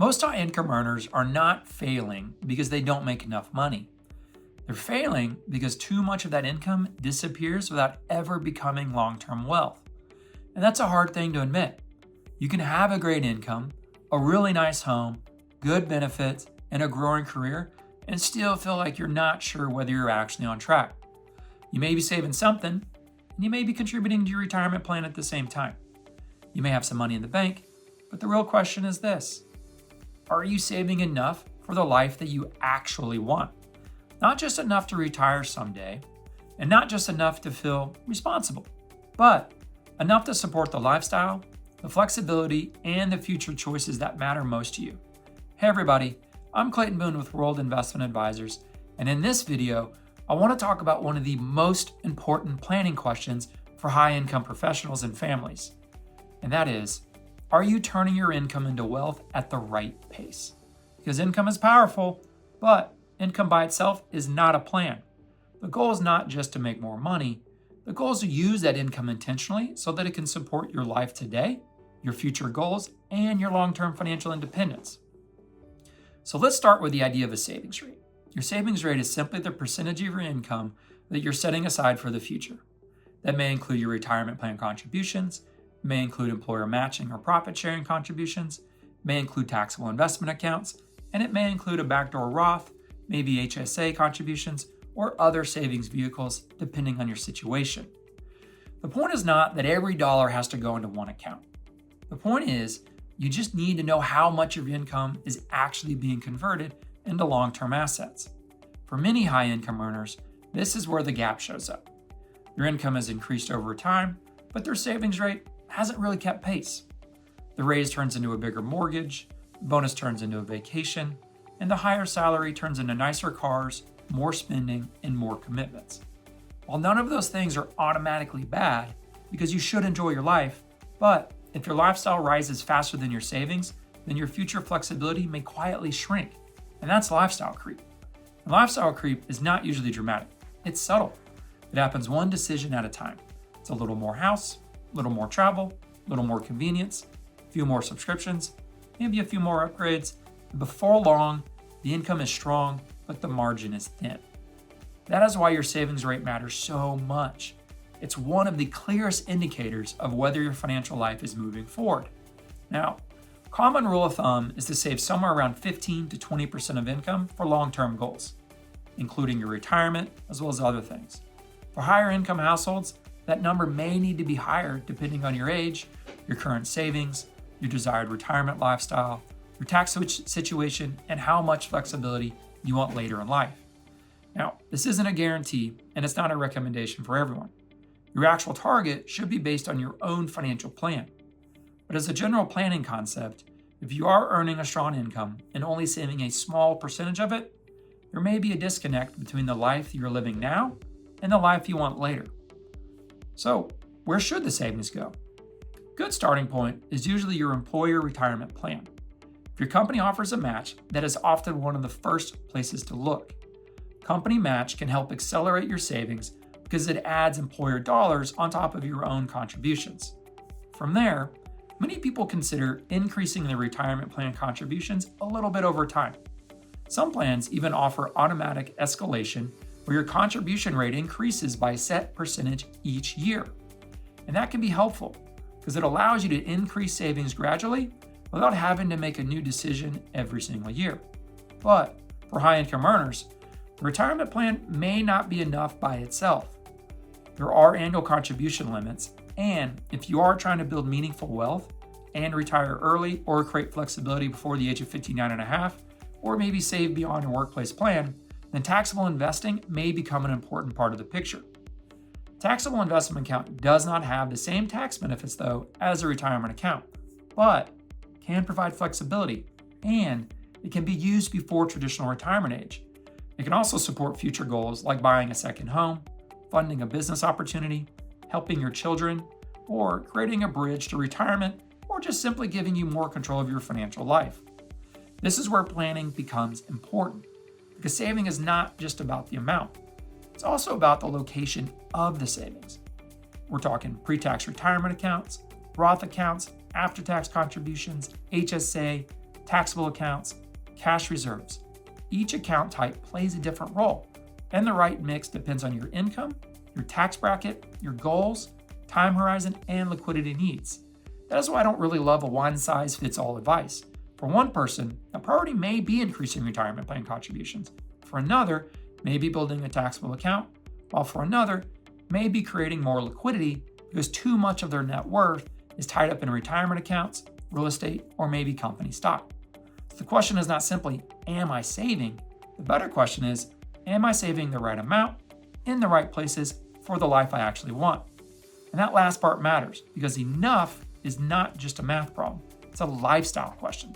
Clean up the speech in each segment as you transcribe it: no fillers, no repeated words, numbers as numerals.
Most high income earners are not failing because they don't make enough money. They're failing because too much of that income disappears without ever becoming long-term wealth. And that's a hard thing to admit. You can have a great income, a really nice home, good benefits, and a growing career, and still feel like you're not sure whether you're actually on track. You may be saving something, and you may be contributing to your retirement plan at the same time. You may have some money in the bank, but the real question is this: are you saving enough for the life that you actually want? Not just enough to retire someday, and not just enough to feel responsible, but enough to support the lifestyle, the flexibility, and the future choices that matter most to you. Hey everybody, I'm Clayton Boone with World Investment Advisors, and in this video, I want to talk about one of the most important planning questions for high-income professionals and families. And that is, are you turning your income into wealth at the right pace? Because income is powerful, but income by itself is not a plan. The goal is not just to make more money. The goal is to use that income intentionally so that it can support your life today, your future goals, and your long-term financial independence. So let's start with the idea of a savings rate. Your savings rate is simply the percentage of your income that you're setting aside for the future. That may include your retirement plan contributions, may include employer matching or profit sharing contributions, may include taxable investment accounts, and it may include a backdoor Roth, maybe HSA contributions, or other savings vehicles depending on your situation. The point is not that every dollar has to go into one account. The point is, you just need to know how much of your income is actually being converted into long-term assets. For many high-income earners, this is where the gap shows up. Their income has increased over time, but their savings rate hasn't really kept pace. The raise turns into a bigger mortgage, the bonus turns into a vacation, and the higher salary turns into nicer cars, more spending, and more commitments. While none of those things are automatically bad, because you should enjoy your life, but if your lifestyle rises faster than your savings, then your future flexibility may quietly shrink. And that's lifestyle creep. And lifestyle creep is not usually dramatic. It's subtle. It happens one decision at a time. It's a little more house, a little more travel, a little more convenience, a few more subscriptions, maybe a few more upgrades. And before long, the income is strong, but the margin is thin. That is why your savings rate matters so much. It's one of the clearest indicators of whether your financial life is moving forward. Now, common rule of thumb is to save somewhere around 15 to 20% of income for long-term goals, including your retirement as well as other things. For higher income households, that number may need to be higher depending on your age, your current savings, your desired retirement lifestyle, your tax situation, and how much flexibility you want later in life. Now, this isn't a guarantee, and it's not a recommendation for everyone. Your actual target should be based on your own financial plan. But as a general planning concept, if you are earning a strong income and only saving a small percentage of it, there may be a disconnect between the life you're living now and the life you want later. So, where should the savings go? A good starting point is usually your employer retirement plan. If your company offers a match, that is often one of the first places to look. Company match can help accelerate your savings because it adds employer dollars on top of your own contributions. From there, many people consider increasing their retirement plan contributions a little bit over time. Some plans even offer automatic escalation where your contribution rate increases by a set percentage each year. And that can be helpful because it allows you to increase savings gradually without having to make a new decision every single year. But for high-income earners, the retirement plan may not be enough by itself. There are annual contribution limits, and if you are trying to build meaningful wealth and retire early or create flexibility before the age of 59 and a half, or maybe save beyond your workplace plan, then taxable investing may become an important part of the picture. Taxable investment account does not have the same tax benefits though as a retirement account, but can provide flexibility, and it can be used before traditional retirement age. It can also support future goals like buying a second home, funding a business opportunity, helping your children, or creating a bridge to retirement, or just simply giving you more control of your financial life. This is where planning becomes important, because saving is not just about the amount. It's also about the location of the savings. We're talking pre-tax retirement accounts, Roth accounts, after-tax contributions, HSA, taxable accounts, cash reserves. Each account type plays a different role, and the right mix depends on your income, your tax bracket, your goals, time horizon, and liquidity needs. That is why I don't really love a one-size-fits-all advice. For one person, a priority may be increasing retirement plan contributions. For another, maybe building a taxable account, while for another, maybe creating more liquidity because too much of their net worth is tied up in retirement accounts, real estate, or maybe company stock. So the question is not simply, am I saving? The better question is, am I saving the right amount in the right places for the life I actually want? And that last part matters because enough is not just a math problem. It's a lifestyle question.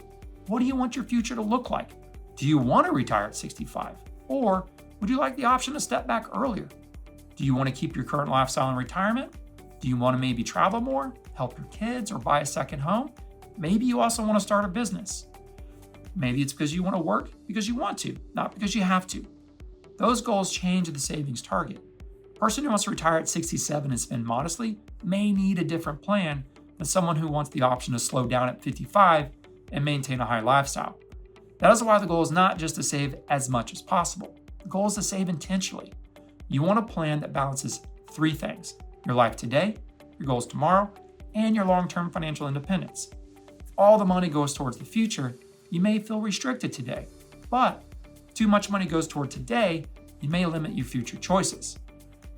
What do you want your future to look like? Do you want to retire at 65? Or would you like the option to step back earlier? Do you want to keep your current lifestyle in retirement? Do you want to maybe travel more, help your kids, or buy a second home? Maybe you also want to start a business. Maybe it's because you want to work because you want to, not because you have to. Those goals change the savings target. A person who wants to retire at 67 and spend modestly may need a different plan than someone who wants the option to slow down at 55 and maintain a high lifestyle. That is why the goal is not just to save as much as possible. The goal is to save intentionally. You want a plan that balances three things: your life today, your goals tomorrow, and your long-term financial independence. If all the money goes towards the future, you may feel restricted today. But if too much money goes toward today, you may limit your future choices.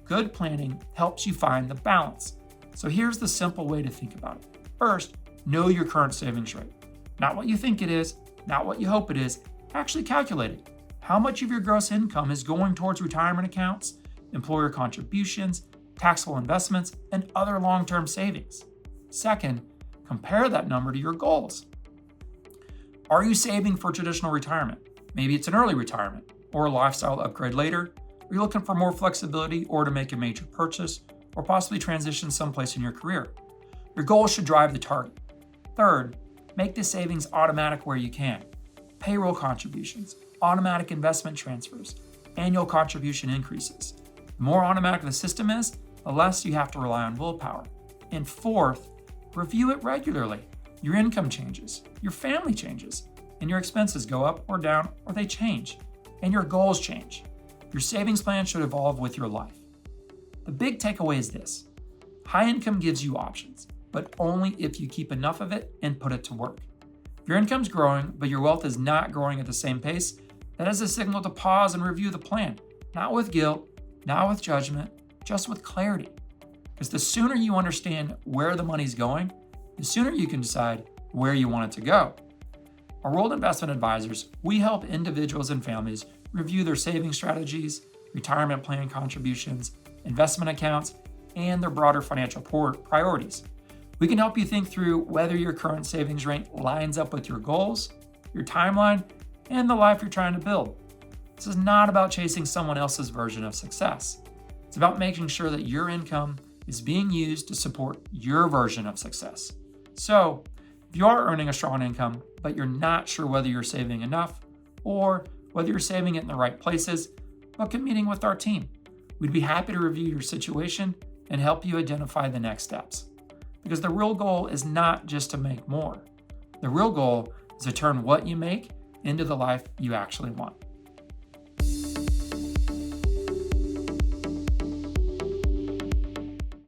Good planning helps you find the balance. So here's the simple way to think about it. First, know your current savings rate. Not what you think it is, not what you hope it is. Actually calculate it. How much of your gross income is going towards retirement accounts, employer contributions, taxable investments, and other long-term savings? Second, compare that number to your goals. Are you saving for traditional retirement? Maybe it's an early retirement or a lifestyle upgrade later. Are you looking for more flexibility or to make a major purchase or possibly transition someplace in your career? Your goals should drive the target. Third, make the savings automatic where you can. Payroll contributions, automatic investment transfers, annual contribution increases. The more automatic the system is, the less you have to rely on willpower. And fourth, review it regularly. Your income changes, your family changes, and your expenses go up or down or they change, and your goals change. Your savings plan should evolve with your life. The big takeaway is this: high income gives you options, but only if you keep enough of it and put it to work. If your income's growing, but your wealth is not growing at the same pace, that is a signal to pause and review the plan, not with guilt, not with judgment, just with clarity. Because the sooner you understand where the money's going, the sooner you can decide where you want it to go. Our World Investment Advisors, we help individuals and families review their saving strategies, retirement plan contributions, investment accounts, and their broader financial priorities. We can help you think through whether your current savings rate lines up with your goals, your timeline, and the life you're trying to build. This is not about chasing someone else's version of success. It's about making sure that your income is being used to support your version of success. So, if you are earning a strong income, but you're not sure whether you're saving enough or whether you're saving it in the right places, book a meeting with our team. We'd be happy to review your situation and help you identify the next steps. Because the real goal is not just to make more. The real goal is to turn what you make into the life you actually want.